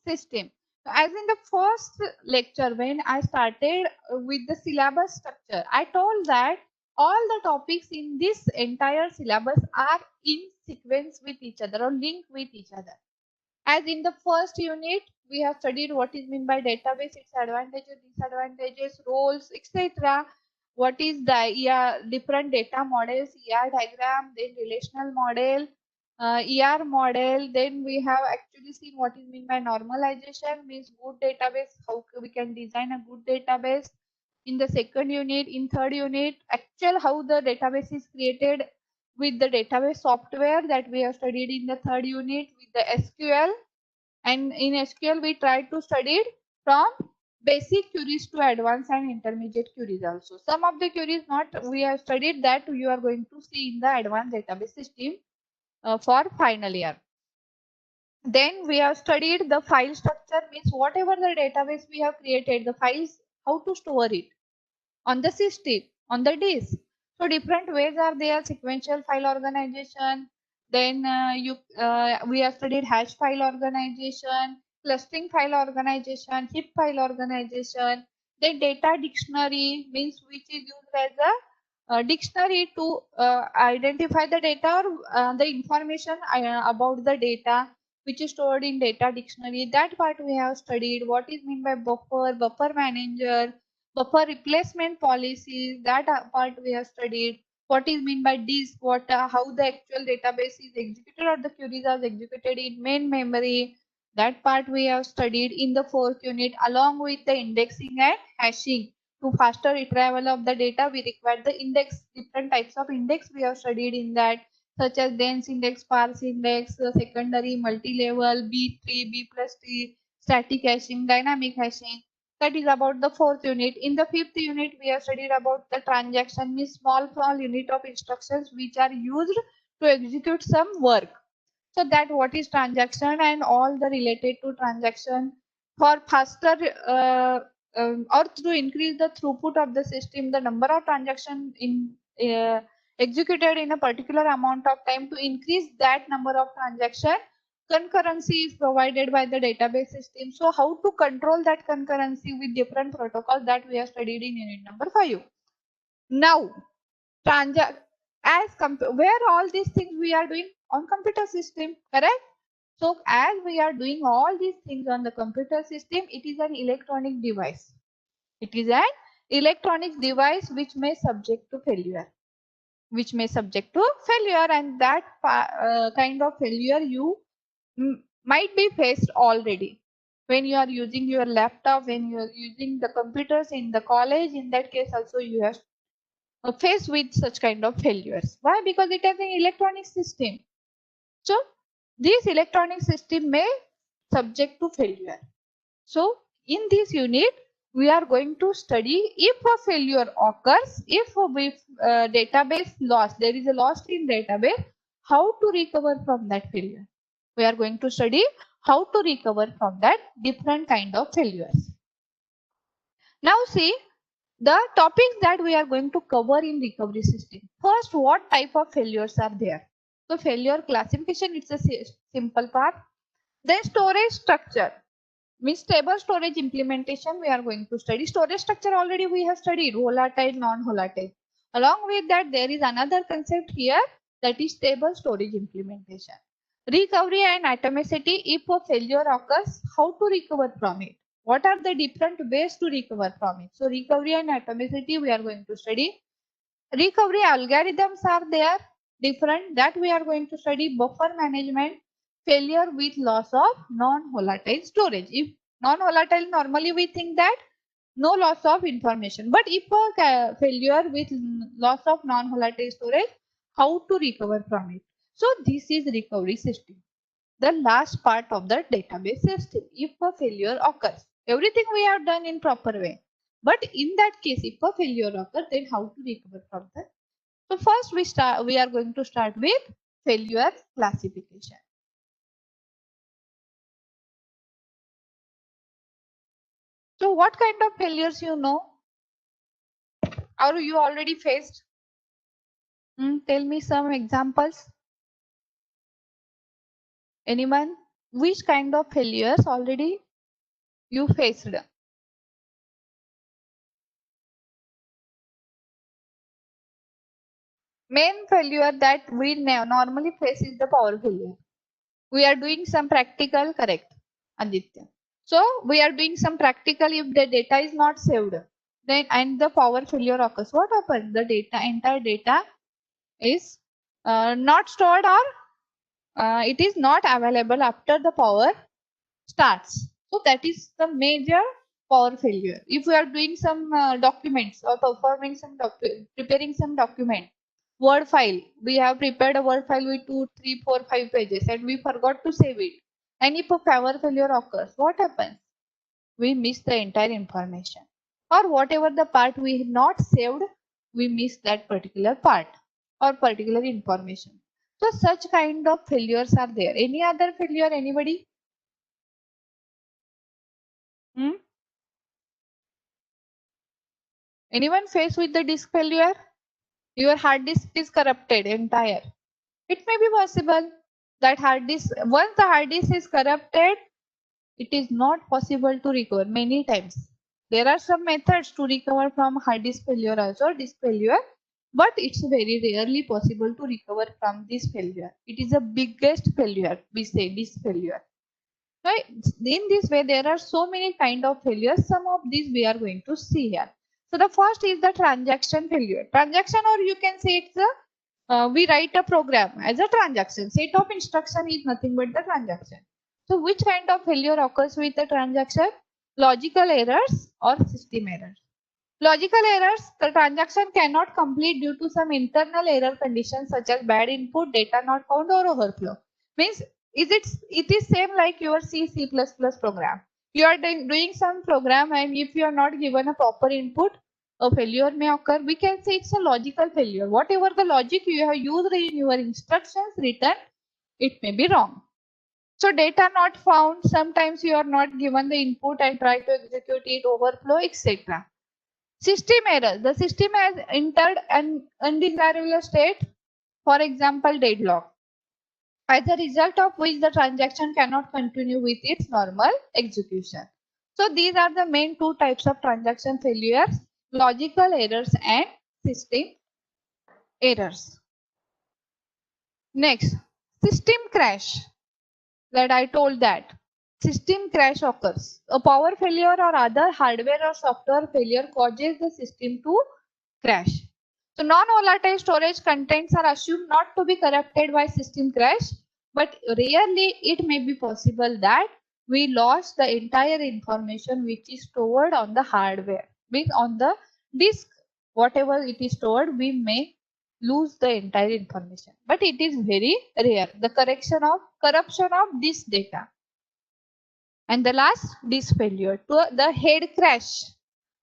system. As in the first lecture, when I started with the syllabus structure, I told that all the topics in this entire syllabus are in sequence with each other or linked with each other. As in the first unit, we have studied what is meant by database, its advantages, disadvantages, roles, etc. What is the different data models, ER diagram, then relational model, ER model. Then we have actually seen what is meant by normalization, means good database, how we can design a good database. In the second unit, in third unit, actual how the database is created with the database software that we have studied in the third unit with the SQL. And in SQL, we try to study it from basic queries to advanced and intermediate queries also. Some of the queries not we have studied that you are going to see in the advanced database system for final year. Then we have studied the file structure, means whatever the database we have created, the files, how to store it on the system, on the disk. So different ways are there: sequential file organization. Then we have studied hash file organization, clustering file organization, heap file organization. Then data dictionary, means which is used as a dictionary to identify the data or the information about the data which is stored in data dictionary. That part we have studied. What is meant by buffer, buffer manager, buffer replacement policies, that part we have studied. What is meant by disk, what how the actual database is executed or the queries are executed in main memory. That part we have studied in the fourth unit, along with the indexing and hashing. To faster retrieval of the data, we require the index. Different types of index we have studied in that, such as dense index, sparse index, secondary, multi-level, B3, B plus 3, static hashing, dynamic hashing. That is about the fourth unit. In the fifth unit, we have studied about the transaction, means small unit of instructions which are used to execute some work. So that what is transaction and all the related to transaction for faster or to increase the throughput of the system, the number of transaction in executed in a particular amount of time. To increase that number of transaction, concurrency is provided by the database system. So how to control that concurrency with different protocols, that we have studied in unit number 5. Now, transact as where all these things we are doing on computer system, correct? So as we are doing all these things on the computer system, it is an electronic device. It is an electronic device which may subject to failure, and that kind of failure you might be faced already when you are using your laptop, when you are using the computers in the college. In that case also you have faced with such kind of failures. Why? Because it is an electronic system. So this electronic system may subject to failure. So in this unit, we are going to study if a failure occurs, if a database loss, there is a loss in database, how to recover from that failure. We are going to study how to recover from that different kind of failures. Now see the topics that we are going to cover in recovery system. First, what type of failures are there? So failure classification, it's a simple part. Then storage structure, means stable storage implementation we are going to study. Storage structure already we have studied, volatile, non-volatile. Along with that, there is another concept here, that is stable storage implementation. Recovery and atomicity, if a failure occurs, how to recover from it? What are the different ways to recover from it? So recovery and atomicity we are going to study. Recovery algorithms are there, different, that we are going to study. Buffer management, failure with loss of non-volatile storage. If non-volatile, normally we think that no loss of information, but if a failure with loss of non-volatile storage, how to recover from it? So this is recovery system, the last part of the database system. If a failure occurs, everything we have done in proper way, but in that case, if a failure occurs, then how to recover from that? So first we are going to start with failure classification. So what kind of failures you know, or you already faced? Tell me some examples. Anyone which kind of failures already you faced? Main failure that we normally face is the power failure. We are doing some practical, correct, Aditya. So we are doing some practical. If the data is not saved, then and the power failure occurs, what happens? The data, entire data is not stored, or it is not available after the power starts. So that is the major power failure. If we are doing some documents or performing some preparing some document, word file, we have prepared a word file with 2, 3, 4, 5 pages and we forgot to save it. And if a power failure occurs, what happens? We miss the entire information, or whatever the part we have not saved, we miss that particular part or particular information. So such kind of failures are there. Any other failure, anybody? Hmm? Anyone faced with the disk failure? Your hard disk is corrupted entire. It may be possible that hard disk, once the hard disk is corrupted, it is not possible to recover many times. There are some methods to recover from hard disk failure also, disk failure, but it's very rarely possible to recover from this failure. It is the biggest failure, we say, disk failure. Right? In this way, there are so many kind of failures. Some of these we are going to see here. So the first is the transaction failure. Transaction, or you can say it's a we write a program as a transaction. Set of instruction is nothing but the transaction. So which kind of failure occurs with the transaction? Logical errors or system errors. Logical errors, the transaction cannot complete due to some internal error conditions such as bad input, data not found, or overflow. Means it is same like your C++ program. You are doing some program, and if you are not given a proper input, a failure may occur. We can say it's a logical failure. Whatever the logic you have used in your instructions written, it may be wrong. So data not found, sometimes you are not given the input and try to execute it, overflow, etc. System error. The system has entered an undesirable state, for example, deadlock, as a result of which the transaction cannot continue with its normal execution. So these are the main two types of transaction failures: logical errors and system errors. Next, system crash. That I told that. System crash occurs. A power failure or other hardware or software failure causes the system to crash. So non-volatile storage contents are assumed not to be corrupted by system crash, but rarely it may be possible that we lost the entire information which is stored on the hardware. Means on the disk, whatever it is stored, we may lose the entire information. But it is very rare. The corruption of this data. And the last, disk failure. The head crash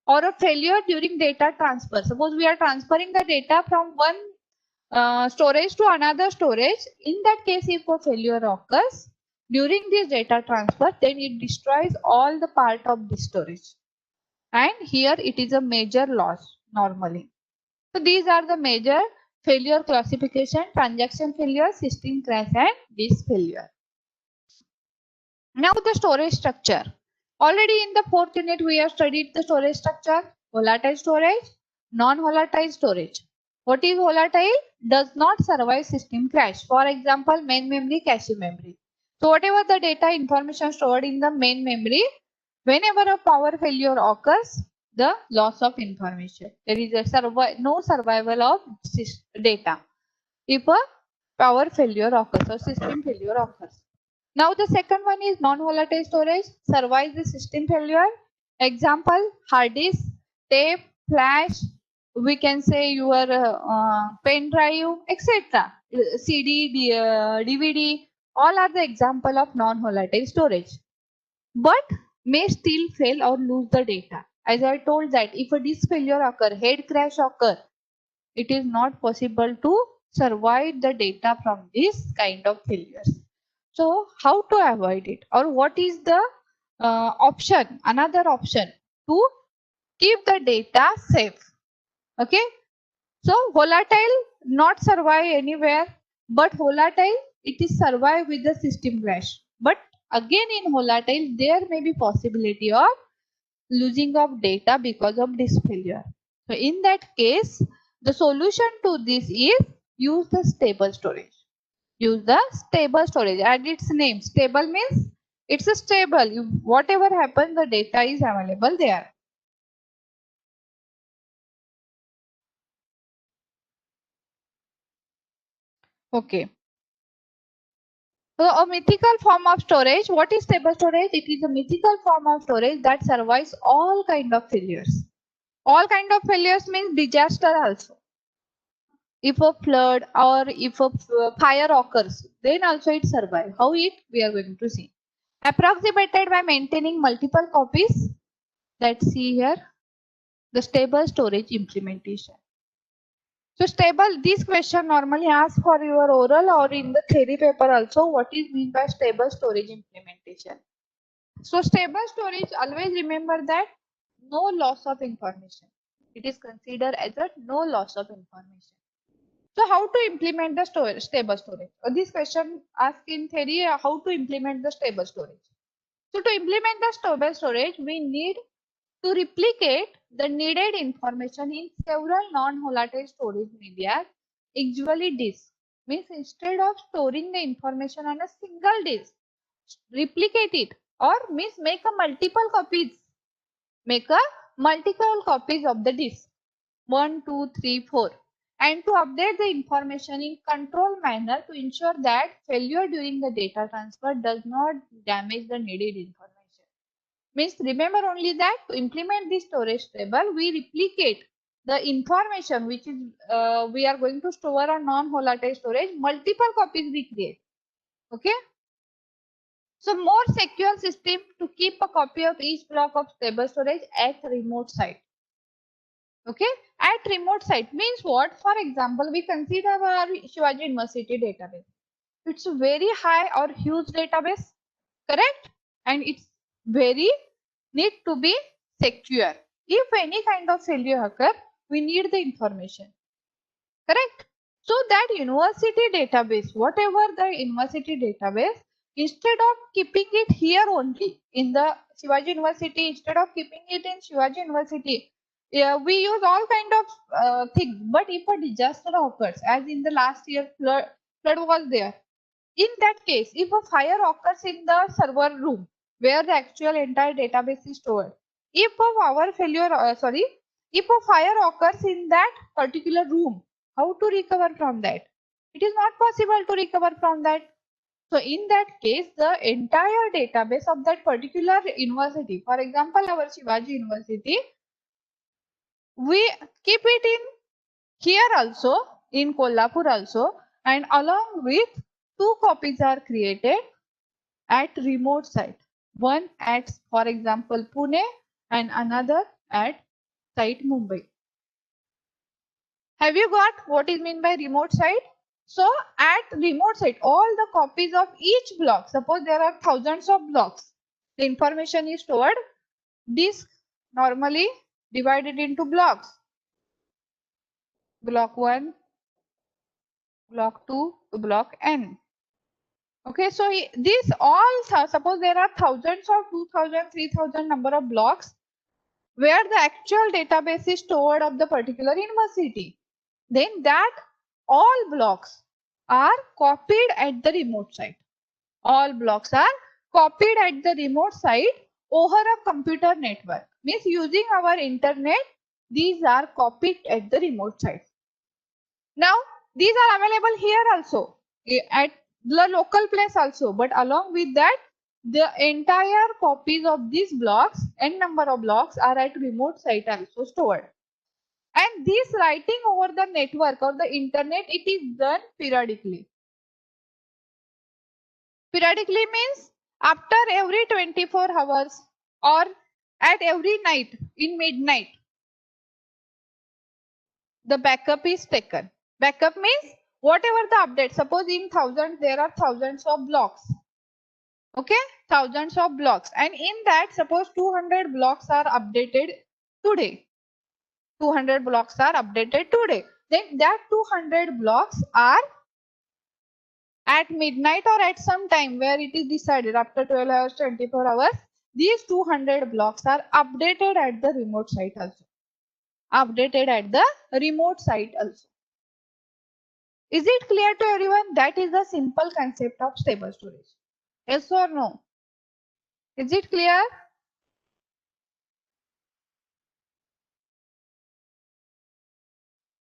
or a failure during data transfer. Suppose we are transferring the data from one storage to another storage. In that case, if a failure occurs during this data transfer, then it destroys all the part of the storage. And here it is a major loss normally. So these are the major failure classification: transaction failure, system crash, and disk failure. Now the storage structure. Already in the fourth unit we have studied the storage structure: volatile storage, non-volatile storage. What is volatile? Does not survive system crash. For example, main memory, cache memory. So whatever the data information stored in the main memory, whenever a power failure occurs, the loss of information. There is a no survival of data if a power failure occurs or system failure occurs. Now the second one is non-volatile storage, survives the system failure. Example: hard disk, tape, flash, we can say your pen drive, etc. CD, DVD, all are the example of non-volatile storage. But may still fail or lose the data. As I told that if a disk failure occur, head crash occur, it is not possible to survive the data from this kind of failures. So how to avoid it, or what is the option, another option to keep the data safe? Okay, so volatile not survive anywhere, but volatile it is survive with the system crash. But Again, in volatile, there may be possibility of losing of data because of disk failure. So in that case, the solution to this is use the stable storage. Use the stable storage. And its name, stable means it's a stable. Whatever happens, the data is available there. Okay. So a mythical form of storage. What is stable storage? It is a mythical form of storage that survives all kind of failures. All kind of failures means disaster also. If a flood or if a fire occurs, then also it survives. How it? We are going to see. Approximated by maintaining multiple copies. Let's see here. The stable storage implementation. So stable, this question normally asked for your oral or in the theory paper also. What is meant by stable storage implementation? So stable storage, always remember that no loss of information. It is considered as a no loss of information. So how to implement the stable storage? This question asked in theory, how to implement the stable storage. So to implement the stable storage, we need to replicate the needed information in several non-volatile storage media, usually disk. Means instead of storing the information on a single disk, replicate it or means make a multiple copies. Make a multiple copies of the disk. 1, 2, 3, 4. And to update the information in controlled manner to ensure that failure during the data transfer does not damage the needed information. Means remember only that to implement this storage table, we replicate the information which is we are going to store on non-volatile storage, multiple copies we create. Okay. So more secure system to keep a copy of each block of stable storage at remote site. Okay, at remote site means what? For example, we consider our Shivaji University database. It's a very high or huge database, correct? And it's very need to be secure. If any kind of failure occur, we need the information, correct? So that university database, whatever the university database, instead of keeping it here only in the Shivaji University, instead of keeping it in Shivaji University, yeah, we use all kind of things. But if a disaster occurs, as in the last year flood was there, in that case, if a fire occurs in the server room where the actual entire database is stored, if a power failure, if a fire occurs in that particular room, how to recover from that? It is not possible to recover from that. So in that case, the entire database of that particular university, for example, our Shivaji University, we keep it in here also, in Kolhapur also, and along with 2 copies are created at remote site. One at, for example, Pune and another at site Mumbai. Have you got what is meant by remote site? So at remote site, all the copies of each block, suppose there are thousands of blocks, the information is stored. Disk normally divided into blocks. Block 1, block 2 to block n. Okay, so these all, suppose there are thousands of 2000, 3000 number of blocks where the actual database is stored of the particular university. Then that all blocks are copied at the remote site. All blocks are copied at the remote site over a computer network. Means using our internet, these are copied at the remote site. Now, these are available here also at the local place also, but along with that, the entire copies of these blocks, n number of blocks, are at remote site also stored. And this writing over the network or the internet, it is done periodically. Periodically means after every 24 hours or at every night in midnight, the backup is taken. Backup means whatever the update. Suppose in thousands, there are thousands of blocks. Okay, thousands of blocks. And in that, suppose 200 blocks are updated today. 200 blocks are updated today. Then that 200 blocks are At midnight or at some time where it is decided after 12 hours, 24 hours, these 200 blocks are updated at the remote site also. Updated at the remote site also. Is it clear to everyone? That is the simple concept of stable storage. Yes or no? Is it clear?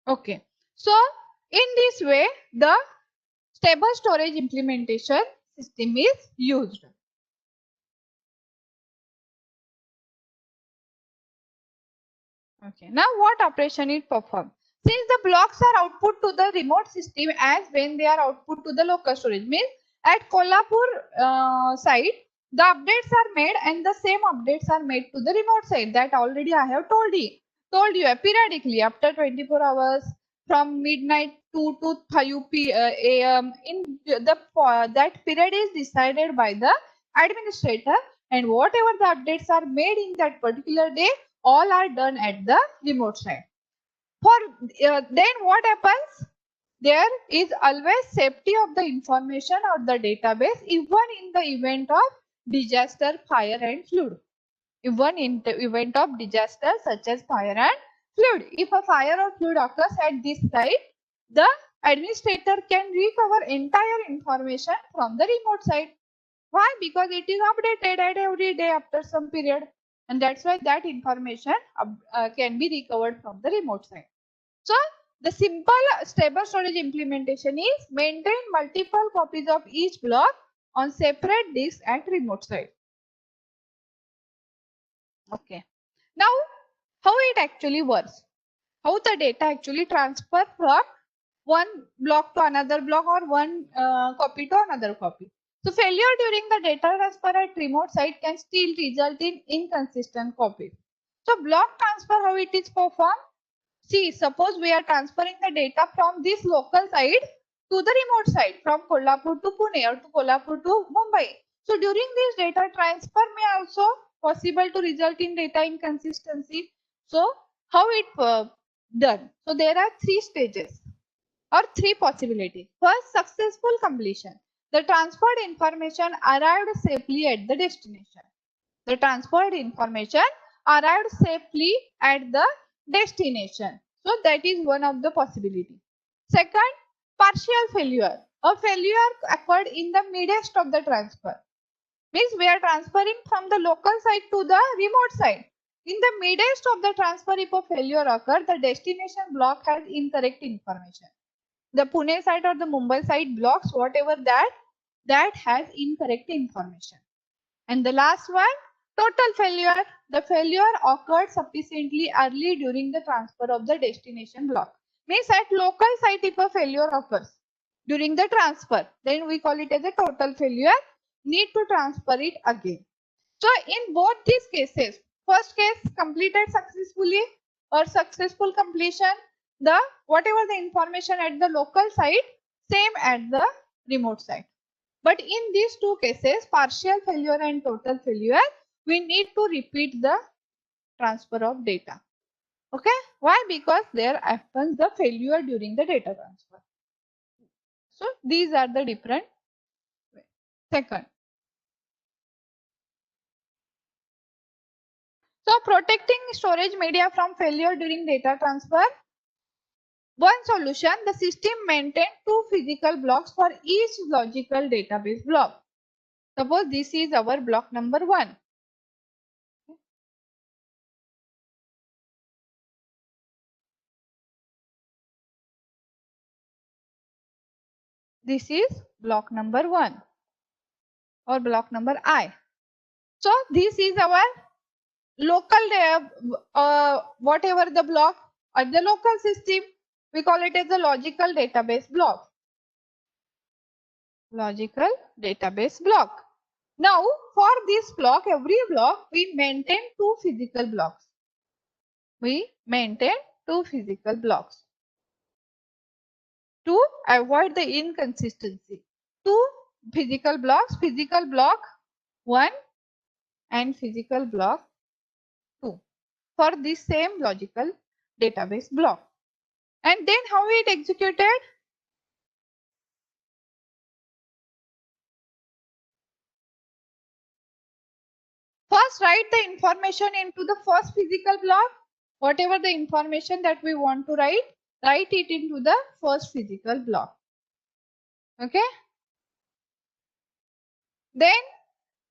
Okay. So in this way, the stable storage implementation system is used. Okay. Now what operation it performs? Since the blocks are output to the remote system as when they are output to the local storage, means at Kolhapur site, the updates are made and the same updates are made to the remote site. That already I have told you periodically after 24 hours from midnight 2 to 5 a.m. in the that period is decided by the administrator, and whatever the updates are made in that particular day, all are done at the remote site. For then what happens? There is always safety of the information or the database even in the event of disaster, fire and flood. Even in the event of disaster such as fire and flood. If a fire or flood occurs at this site, the administrator can recover entire information from the remote site. Why? Because it is updated at every day after some period. And that's why that information can be recovered from the remote site. So the simple stable storage implementation is maintain multiple copies of each block on separate disks at remote site. Okay. Now, how it actually works? How the data actually transfer from one block to another block or one copy to another copy. So failure during the data transfer at remote site can still result in inconsistent copies. So block transfer, how it is performed? See, suppose we are transferring the data from this local site to the remote site, from Kolhapur to Pune or to Kolhapur to Mumbai. So during this data transfer may also possible to result in data inconsistency. So how it done? So there are three stages or three possibilities. First, successful completion. The transferred information arrived safely at the destination. The transferred information arrived safely at the destination. So that is one of the possibility. Second, partial failure. A failure occurred in the midst of the transfer. Means we are transferring from the local site to the remote site. In the midst of the transfer, if a failure occurs, the destination block has incorrect information. The Pune site or the Mumbai site blocks, whatever that has incorrect information. And the last one, total failure. The failure occurred sufficiently early during the transfer of the destination block. Means at local site, if a failure occurs during the transfer, then we call it as a total failure. Need to transfer it again. So in both these cases, first case completed successfully or successful completion, the whatever the information at the local site, same at the remote site. But in these two cases, partial failure and total failure, we need to repeat the transfer of data. Okay? Why? Because there happens the failure during the data transfer. So these are the different ways. Second. So protecting storage media from failure during data transfer. One solution, the system maintains two physical blocks for each logical database block. Suppose this is our block number 1. This is block number 1 or block number I. So this is our local, whatever the block or the local system, we call it as a logical database block. Logical database block. Now for this block, every block, we maintain two physical blocks. We maintain two physical blocks to avoid the inconsistency. Two physical block 1 and physical block 2 for this same logical database block. And then how it executed? First, write the information into the first physical block. Whatever the information that we want to write it into the first physical block. Okay. Then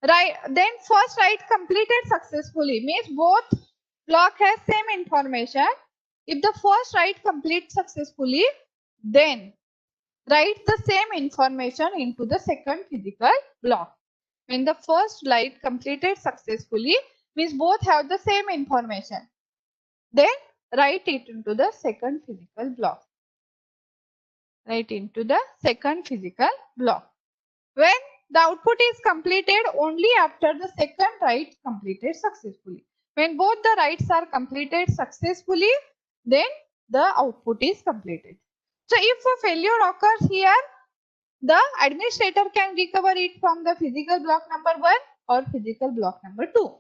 first write completed successfully, means both block has same information. If the first write complete successfully, then write the same information into the second physical block. When the first write completed successfully, means both have the same information, then write it into the second physical block. Write into the second physical block. When the output is completed only after the second write completed successfully. When both the writes are completed successfully, then the output is completed. So if a failure occurs here, the administrator can recover it from the physical block number 1 or physical block number 2.